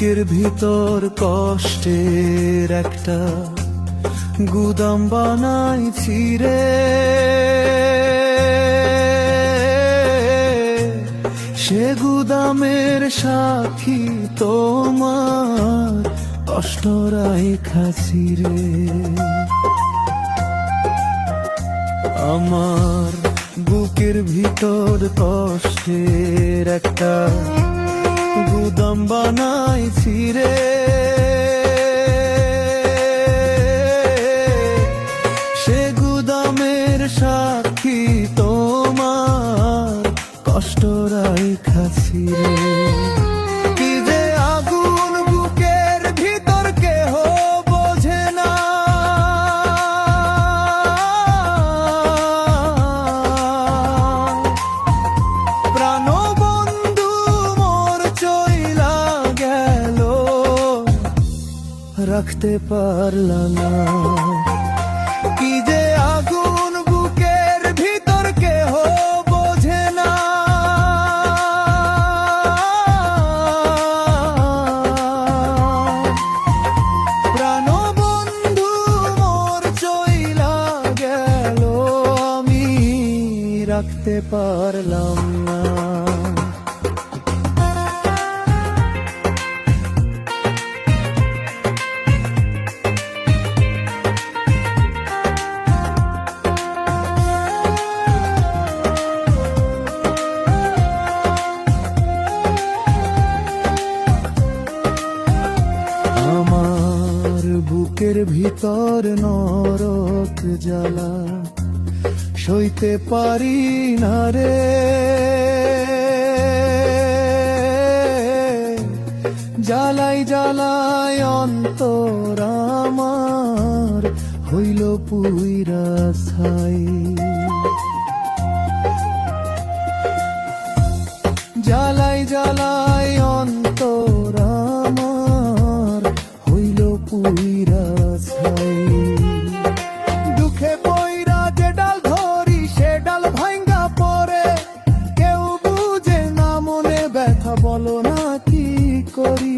বুকের ভিতর কষ্টের একটা গুদাম বানাইছি রে, সে গুদামের সাক্ষী তোমার কষ্ট রাইখাছি রে। আমার বুকের ভিতর কষ্টের একটা গুদাম বানাইছি রে, সে গুদামের সাক্ষী তোমার কষ্ট রাইখাছি রে। কি যে আগুন বুকের ভিতর কেহ বোঝে না, প্রাণ বন্ধু মোর চইলা গেল, রাখতে পারলাম না। কি যে আগুন বুকের ভিতর কেহ বোঝে না, প্রাণ বন্ধু মোর চইলা গেল, আমি রাখতে পারলাম না। বুকের ভিতর নরক জ্বালা সইতে পারি না রে, জ্বালাই জ্বালাই অন্তর আমার হইল পুইরা ছাই। জ্বালাই জ্বালাই অন্তর আমার হইল পুইরা ছাই। দুঃখে পইরা যে ডাল ধরি সে ডাল ভাঙ্গা পড়ে, কেউ বুঝে না মনে ব্যথা, বলো না কি করি।